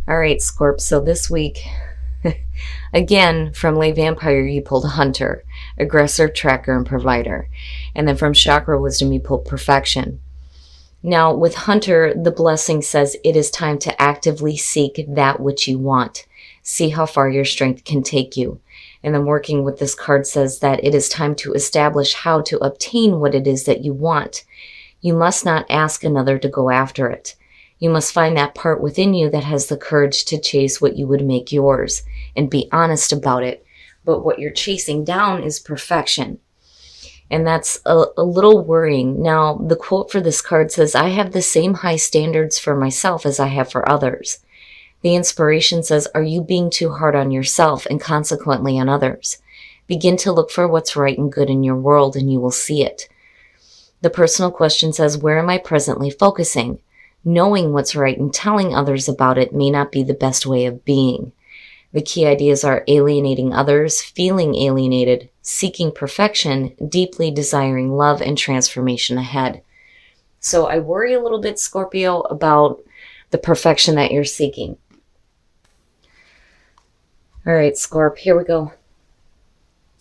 All right, Scorp. So this week, again, from Lay Vampire, you pulled Hunter, Aggressor, Tracker, and Provider. And then from Chakra Wisdom, you pulled Perfection. Now, with Hunter, the blessing says it is time to actively seek that which you want. See how far your strength can take you. And then working with this card says that it is time to establish how to obtain what it is that you want. You must not ask another to go after it. You must find that part within you that has the courage to chase what you would make yours and be honest about it. But what you're chasing down is perfection. And that's a little worrying. Now, the quote for this card says, I have the same high standards for myself as I have for others. The inspiration says, are you being too hard on yourself and consequently on others? Begin to look for what's right and good in your world and you will see it. The personal question says, where am I presently focusing? Knowing what's right and telling others about it may not be the best way of being. The key ideas are alienating others, feeling alienated, seeking perfection, deeply desiring love and transformation ahead. So I worry a little bit, Scorpio, about the perfection that you're seeking. All right, Scorp, here we go.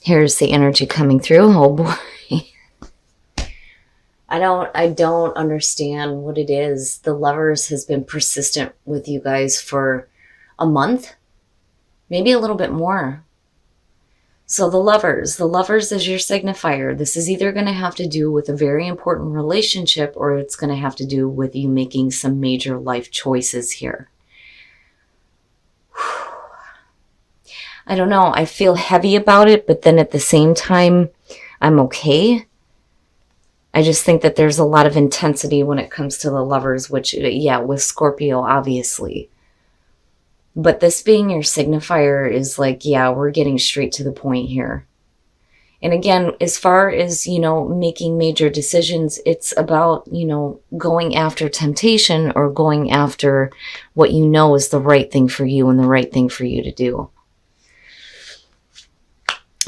Here's the energy coming through. Oh boy. I don't understand what it is. The Lovers has been persistent with you guys for a month, maybe a little bit more. So the Lovers is your signifier. This is either going to have to do with a very important relationship or it's going to have to do with you making some major life choices here. I don't know. I feel heavy about it, but then at the same time, I'm okay. I just think that there's a lot of intensity when it comes to the Lovers, which, yeah, with Scorpio, obviously. But this being your signifier is like, yeah, we're getting straight to the point here. And again, as far as, making major decisions, it's about, going after temptation or going after what you know is the right thing for you and the right thing for you to do.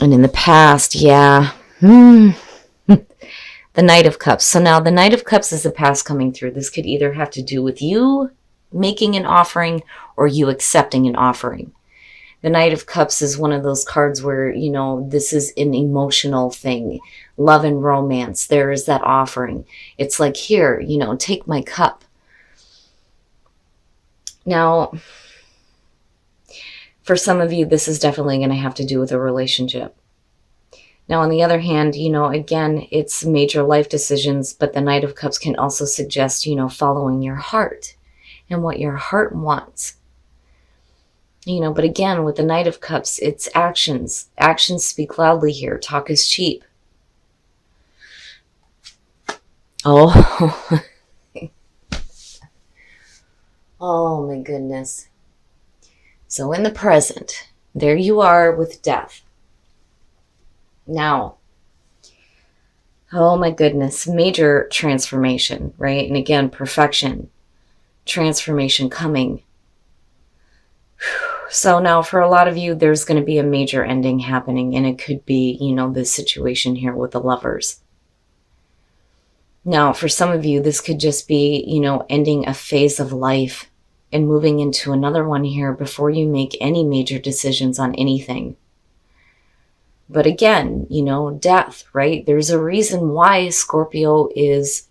And in the past, yeah, the Knight of Cups. So now the Knight of Cups is the past coming through. This could either have to do with you making an offering or you accepting an offering. The Knight of Cups is one of those cards where, this is an emotional thing. Love and romance. There is that offering. It's like, here, take my cup. Now, for some of you, this is definitely going to have to do with a relationship. Now, on the other hand, again, it's major life decisions, but the Knight of Cups can also suggest, following your heart and what your heart wants. But again, with the Knight of Cups, it's actions. Actions speak loudly here. Talk is cheap. Oh. Oh, my goodness. So in the present, there you are with death. Now, oh my goodness, major transformation, right? And again, perfection, transformation coming. So now for a lot of you, there's going to be a major ending happening, and it could be, this situation here with the Lovers. Now, for some of you, this could just be, ending a phase of life and moving into another one here before you make any major decisions on anything. But again, death, right? There's a reason why Scorpio is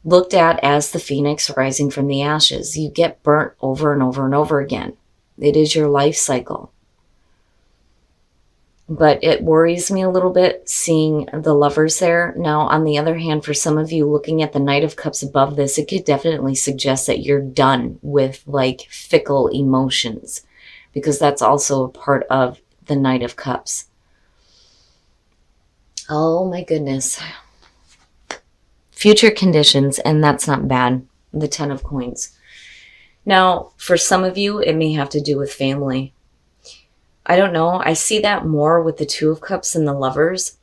looked at as the phoenix rising from the ashes. You get burnt over and over and over again. It is your life cycle. But it worries me a little bit seeing the Lovers there. Now, on the other hand, for some of you looking at the Knight of Cups above this, it could definitely suggest that you're done with fickle emotions, because that's also a part of the Knight of Cups. Oh my goodness. Future conditions, and that's not bad. The Ten of Coins. Now, for some of you, it may have to do with family. I don't know. I see that more with the Two of Cups and the Lovers.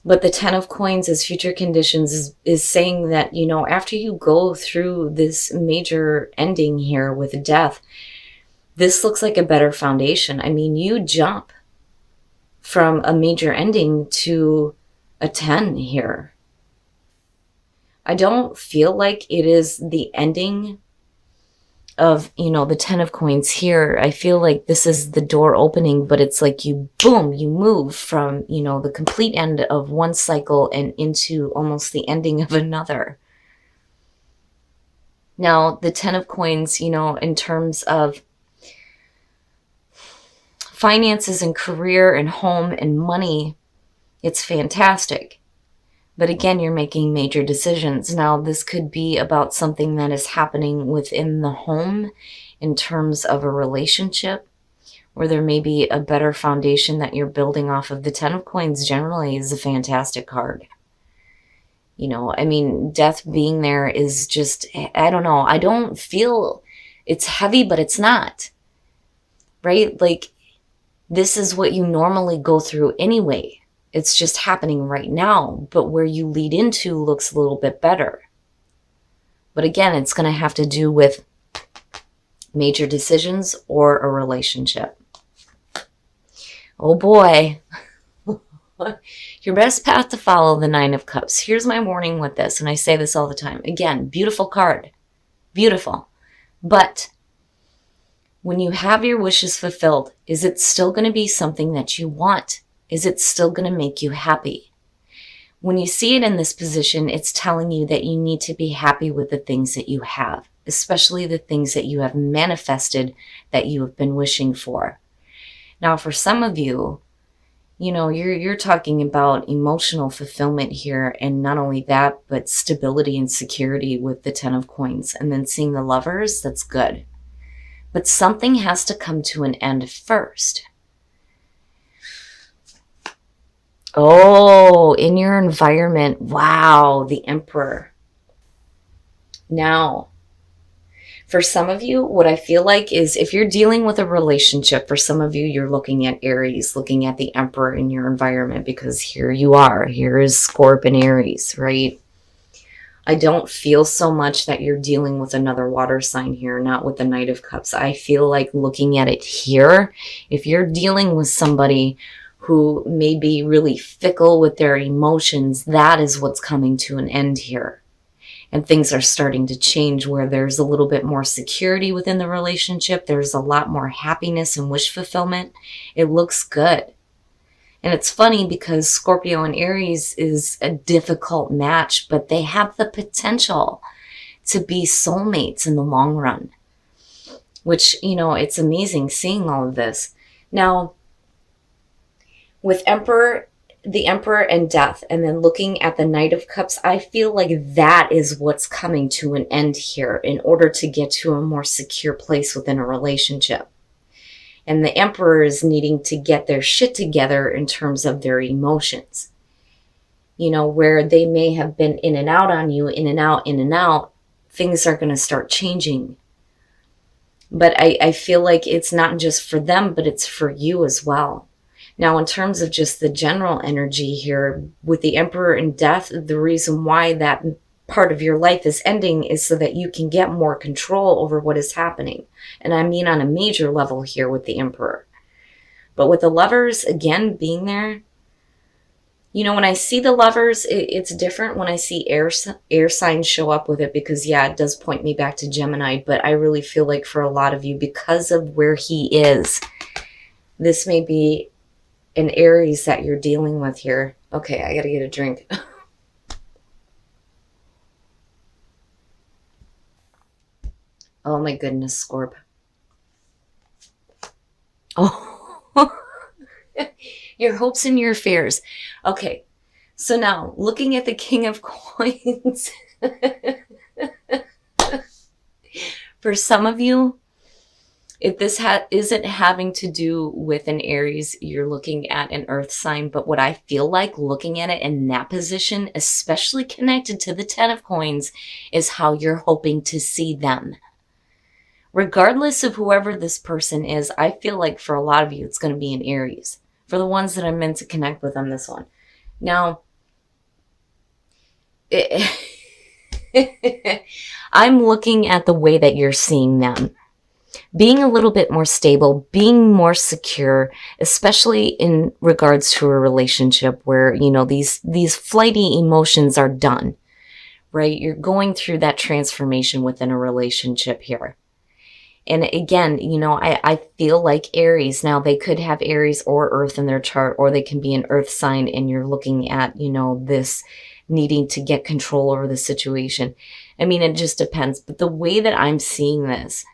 But the Ten of Coins as future conditions is saying that, after you go through this major ending here with death, this looks like a better foundation. I mean, you jump from a major ending to a 10 here. I don't feel like it is the ending of, the Ten of Coins here, I feel like this is the door opening, but it's like you, boom, you move from, the complete end of one cycle and into almost the ending of another. Now, the Ten of Coins, in terms of finances and career and home and money, it's fantastic. But again, you're making major decisions. Now, this could be about something that is happening within the home in terms of a relationship, or there may be a better foundation that you're building off of. The Ten of Coins generally is a fantastic card. Death being there is just, I don't know. I don't feel it's heavy, but it's not. Right? Like, this is what you normally go through anyway. It's just happening right now, but where you lead into looks a little bit better. But again, it's going to have to do with major decisions or a relationship. Oh boy. Your best path to follow, the Nine of Cups. Here's my warning with this, and I say this all the time. Again, beautiful card. Beautiful. But when you have your wishes fulfilled, is it still going to be something that you want? Is it still going to make you happy? When you see it in this position, it's telling you that you need to be happy with the things that you have, especially the things that you have manifested that you have been wishing for. Now, for some of you, you're talking about emotional fulfillment here, and not only that, but stability and security with the Ten of Coins. And then seeing the Lovers, that's good. But something has to come to an end first. Oh, in your environment. Wow, the Emperor. Now, for some of you, what I feel like is if you're dealing with a relationship, for some of you, you're looking at Aries, looking at the Emperor in your environment, because here you are. Here is Scorpio and Aries, right? I don't feel so much that you're dealing with another water sign here, not with the Knight of Cups. I feel like looking at it here, if you're dealing with somebody who may be really fickle with their emotions, that is what's coming to an end here. And things are starting to change where there's a little bit more security within the relationship. There's a lot more happiness and wish fulfillment. It looks good. And it's funny because Scorpio and Aries is a difficult match, but they have the potential to be soulmates in the long run. Which, it's amazing seeing all of this. Now, with the Emperor and Death, and then looking at the Knight of Cups, I feel like that is what's coming to an end here in order to get to a more secure place within a relationship. And the Emperor is needing to get their shit together in terms of their emotions. Where they may have been in and out on you, in and out, things are going to start changing. But I feel like it's not just for them, but it's for you as well. Now, in terms of just the general energy here, with the Emperor and Death, the reason why that part of your life is ending is so that you can get more control over what is happening. And I mean on a major level here with the Emperor. But with the Lovers, again, being there, when I see the Lovers, it's different when I see air signs show up with it, because, yeah, it does point me back to Gemini. But I really feel like for a lot of you, because of where he is, this may be an Aries that you're dealing with here. Okay, I gotta get a drink. Oh my goodness, Scorp. Oh, your hopes and your fears. Okay, so now looking at the King of Coins. For some of you, if this isn't having to do with an Aries, you're looking at an earth sign. But what I feel like looking at it in that position, especially connected to the Ten of Coins, is how you're hoping to see them. Regardless of whoever this person is, I feel like for a lot of you, it's going to be an Aries. For the ones that I'm meant to connect with on this one. Now, I'm looking at the way that you're seeing them. Being a little bit more stable, being more secure, especially in regards to a relationship where, these flighty emotions are done, right? You're going through that transformation within a relationship here. And again, I feel like Aries. Now, they could have Aries or Earth in their chart, or they can be an Earth sign, and you're looking at, this needing to get control over the situation. I mean, it just depends. But the way that I'm seeing this,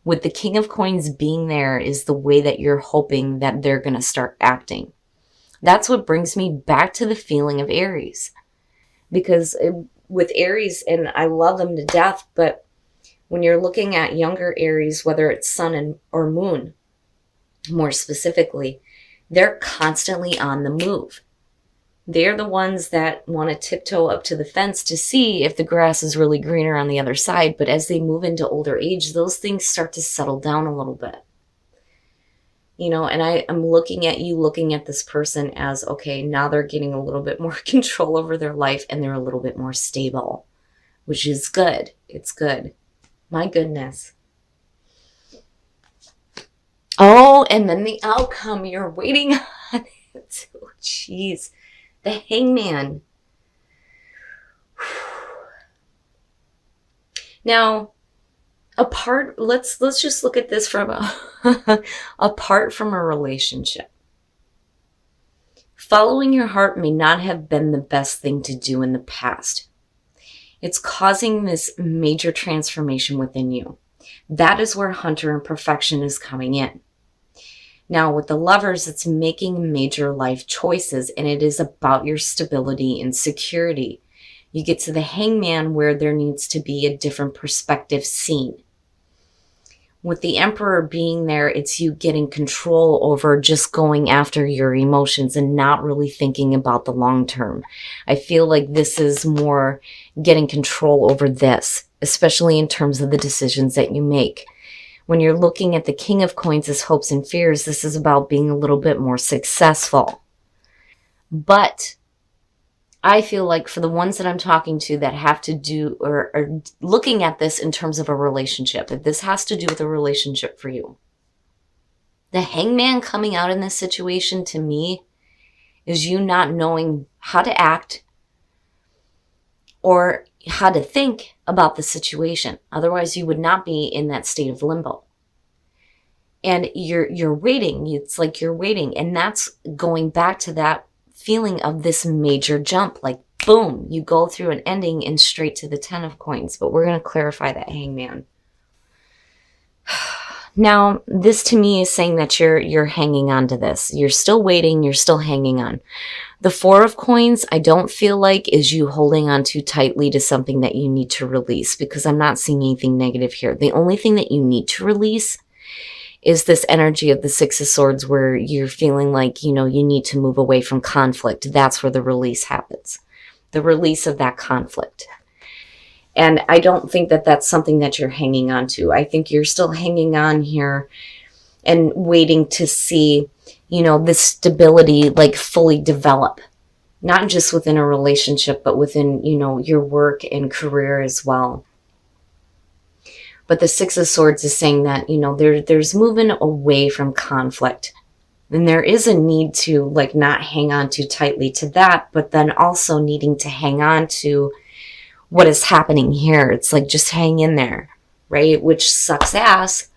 with the King of Coins being there, is the way that you're hoping that they're going to start acting. That's what brings me back to the feeling of Aries. Because with Aries, and I love them to death, but when you're looking at younger Aries, whether it's sun or moon, more specifically, they're constantly on the move. They're the ones that want to tiptoe up to the fence to see if the grass is really greener on the other side. But as they move into older age, those things start to settle down a little bit. And I'm looking at you, looking at this person as, okay, now they're getting a little bit more control over their life, and they're a little bit more stable, which is good. It's good. My goodness. Oh, and then the outcome you're waiting on. Oh, jeez. The Hangman. Now, let's just look at this from apart from a relationship. Following your heart may not have been the best thing to do in the past. It's causing this major transformation within you. That is where Hunter and Perfection is coming in. Now, with the Lovers, it's making major life choices, and it is about your stability and security. You get to the Hangman, where there needs to be a different perspective seen. With the Emperor being there, it's you getting control over just going after your emotions and not really thinking about the long term. I feel like this is more getting control over this, especially in terms of the decisions that you make. When you're looking at the King of Coins as hopes and fears, this is about being a little bit more successful. But I feel like for the ones that I'm talking to that have to do or are looking at this in terms of a relationship, if this has to do with a relationship for you, the Hangman coming out in this situation to me is you not knowing how to act or how to think about the situation. Otherwise, you would not be in that state of limbo. And you're waiting. It's like you're waiting. And that's going back to that feeling of this major jump, like boom, you go through an ending and straight to the 10 of Coins. But we're going to clarify that Hangman. Now, this to me is saying that you're hanging on to this. You're still waiting. You're still hanging on. The 4 of Coins, I don't feel like is you holding on too tightly to something that you need to release, because I'm not seeing anything negative here. The only thing that you need to release is this energy of the 6 of Swords, where you're feeling like, you need to move away from conflict. That's where the release happens. The release of that conflict. And I don't think that that's something that you're hanging on to. I think you're still hanging on here and waiting to see, this stability like fully develop. Not just within a relationship, but within, your work and career as well. But the 6 of Swords is saying that, there's moving away from conflict. And there is a need to like not hang on too tightly to that, but then also needing to hang on to what is happening here. It's like just hang in there, right? Which sucks ass.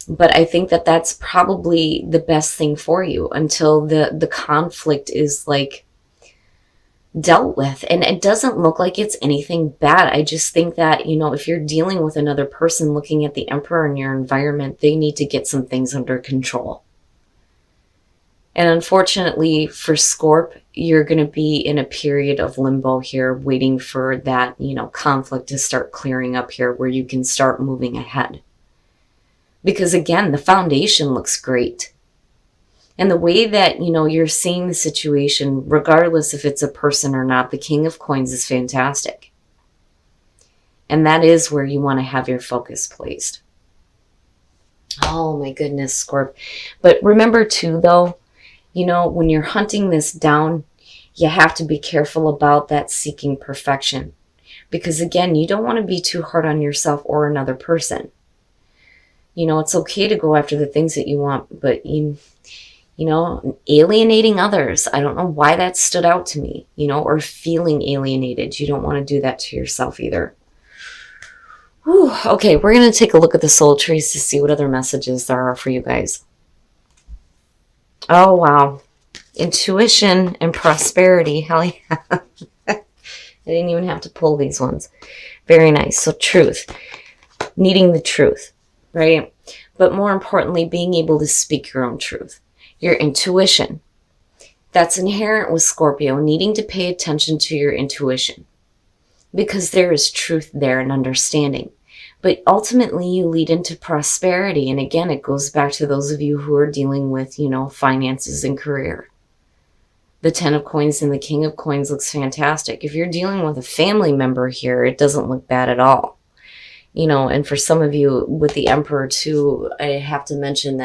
But I think that that's probably the best thing for you until the conflict is like dealt with. And it doesn't look like it's anything bad. I just think that, if you're dealing with another person, looking at the Emperor in your environment, they need to get some things under control. And unfortunately for Scorp, you're going to be in a period of limbo here, waiting for that, conflict to start clearing up here, where you can start moving ahead. Because again, the foundation looks great. And the way that, you're seeing the situation, regardless if it's a person or not, the King of Coins is fantastic. And that is where you want to have your focus placed. Oh my goodness, Scorp. But remember too, though, when you're hunting this down, you have to be careful about that seeking perfection. Because again, you don't want to be too hard on yourself or another person. It's okay to go after the things that you want, but alienating others. I don't know why that stood out to me, or feeling alienated. You don't want to do that to yourself either. Whew, okay, we're going to take a look at the soul trees to see what other messages there are for you guys. Oh, wow. Intuition and prosperity. Hell yeah. I didn't even have to pull these ones. Very nice. So truth. Needing the truth, right? But more importantly, being able to speak your own truth. Your intuition. That's inherent with Scorpio, needing to pay attention to your intuition. Because there is truth there and understanding. But ultimately, you lead into prosperity. And again, it goes back to those of you who are dealing with, finances and career. The 10 of coins and the king of coins looks fantastic. If you're dealing with a family member here, it doesn't look bad at all. And for some of you with the emperor too, I have to mention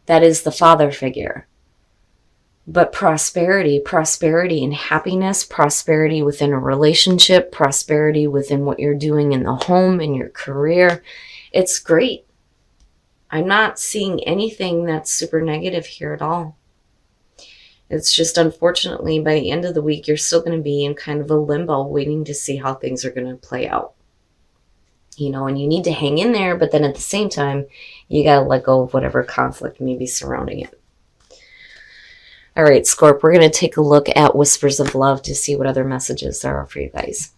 that is the father figure. But prosperity and happiness, prosperity within a relationship, prosperity within what you're doing in the home, in your career, it's great. I'm not seeing anything that's super negative here at all. It's just, unfortunately, by the end of the week, you're still going to be in kind of a limbo waiting to see how things are going to play out. And you need to hang in there, but then at the same time, you got to let go of whatever conflict may be surrounding it. All right, Scorp, we're going to take a look at Whispers of Love to see what other messages there are for you guys.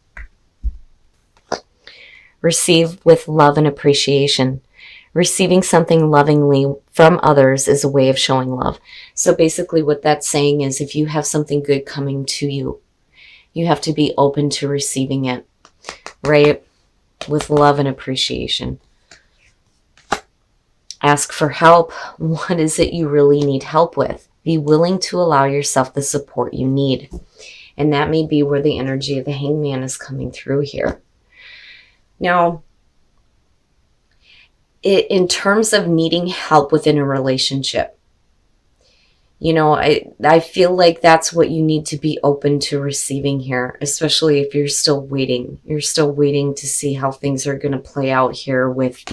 Receive with love and appreciation. Receiving something lovingly from others is a way of showing love. So basically what that's saying is if you have something good coming to you, you have to be open to receiving it, right? With love and appreciation. Ask for help. What is it you really need help with? Be willing to allow yourself the support you need. And that may be where the energy of the hangman is coming through here. Now, in terms of needing help within a relationship, I feel like that's what you need to be open to receiving here, especially if you're still waiting. You're still waiting to see how things are going to play out here with,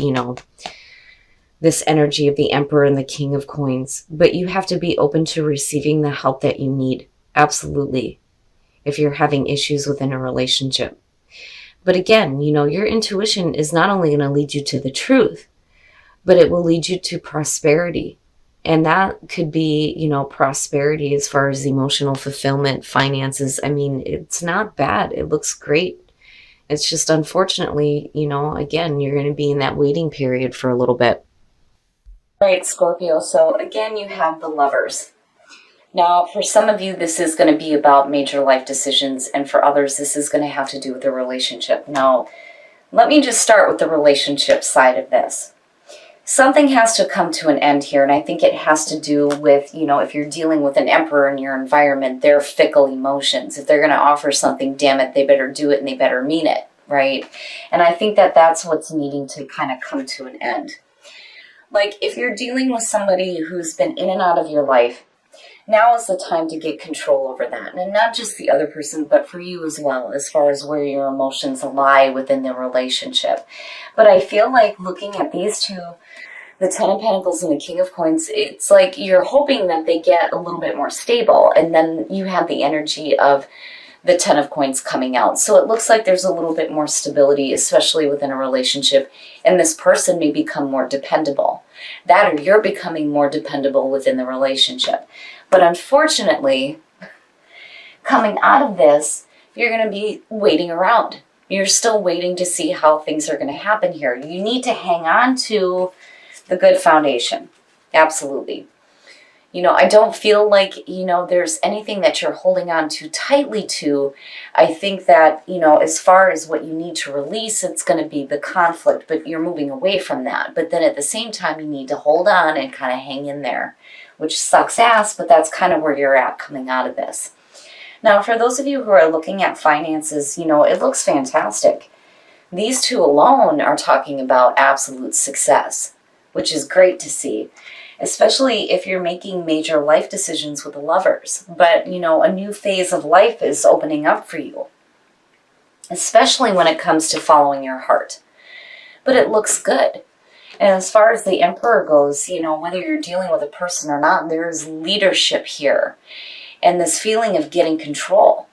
this energy of the Emperor and the King of Coins. But you have to be open to receiving the help that you need. Absolutely. If you're having issues within a relationship. But again, your intuition is not only going to lead you to the truth, but it will lead you to prosperity. And that could be, prosperity as far as emotional fulfillment, finances. I mean, it's not bad. It looks great. It's just, unfortunately, again, you're going to be in that waiting period for a little bit. All right, Scorpio. So again, you have the Lovers. Now, for some of you, this is going to be about major life decisions. And for others, this is going to have to do with a relationship. Now, let me just start with the relationship side of this. Something has to come to an end here, and I think it has to do with, if you're dealing with an emperor in your environment, their fickle emotions. If they're going to offer something, damn it, they better do it and they better mean it, right? And I think that that's what's needing to kind of come to an end. Like, if you're dealing with somebody who's been in and out of your life, now is the time to get control over that. And not just the other person, but for you as well, as far as where your emotions lie within the relationship. But I feel like looking at these two, the 10 of Pentacles and the King of Coins, it's like you're hoping that they get a little bit more stable. And then you have the energy of the 10 of Coins coming out. So it looks like there's a little bit more stability, especially within a relationship. And this person may become more dependable. That or you're becoming more dependable within the relationship. But unfortunately, coming out of this, you're going to be waiting around. You're still waiting to see how things are going to happen here. You need to hang on to the good foundation. Absolutely. I don't feel like, there's anything that you're holding on too tightly to. I think that, as far as what you need to release, it's going to be the conflict, but you're moving away from that. But then at the same time, you need to hold on and kind of hang in there, which sucks ass, but that's kind of where you're at coming out of this. Now, for those of you who are looking at finances, it looks fantastic. These two alone are talking about absolute success, which is great to see, especially if you're making major life decisions with the Lovers. But, a new phase of life is opening up for you, especially when it comes to following your heart. But it looks good. And as far as the Emperor goes, whether you're dealing with a person or not, there's leadership here. And this feeling of getting control.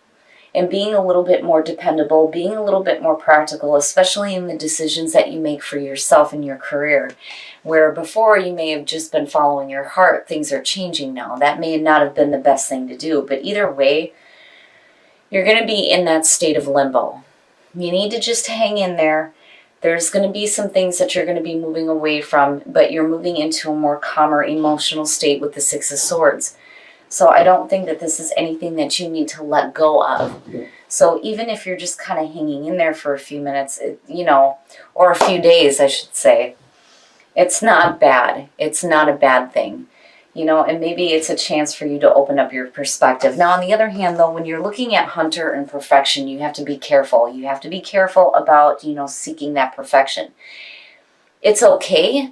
and being a little bit more dependable, being a little bit more practical, especially in the decisions that you make for yourself and your career. Where before you may have just been following your heart, things are changing now. That may not have been the best thing to do, but either way, you're going to be in that state of limbo. You need to just hang in there. There's going to be some things that you're going to be moving away from, but you're moving into a more calmer emotional state with the Six of Swords. So I don't think that this is anything that you need to let go of. So even if you're just kind of hanging in there for a few minutes, or a few days, I should say, it's not bad. It's not a bad thing. And maybe it's a chance for you to open up your perspective. Now, on the other hand, though, when you're looking at Hunter and perfection, you have to be careful. You have to be careful about, seeking that perfection. It's okay,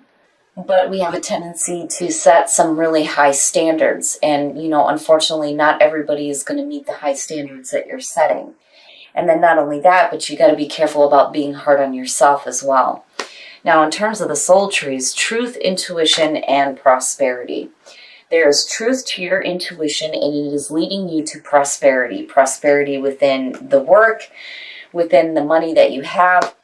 but we have a tendency to set some really high standards. And, unfortunately, not everybody is going to meet the high standards that you're setting. And then not only that, but you got to be careful about being hard on yourself as well. Now, in terms of the soul trees, truth, intuition, and prosperity. There is truth to your intuition, and it is leading you to prosperity. Prosperity within the work, within the money that you have,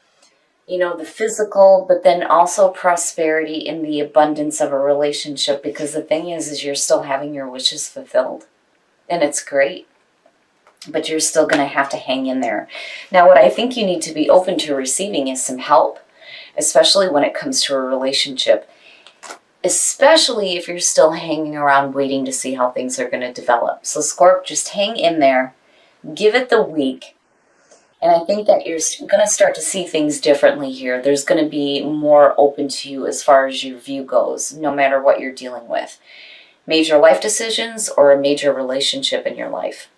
the physical, but then also prosperity in the abundance of a relationship. Because the thing is you're still having your wishes fulfilled. And it's great. But you're still going to have to hang in there. Now, what I think you need to be open to receiving is some help. Especially when it comes to a relationship. Especially if you're still hanging around waiting to see how things are going to develop. So Scorp, just hang in there. Give it the week. And I think that you're going to start to see things differently here. There's going to be more open to you as far as your view goes, no matter what you're dealing with. Major life decisions or a major relationship in your life.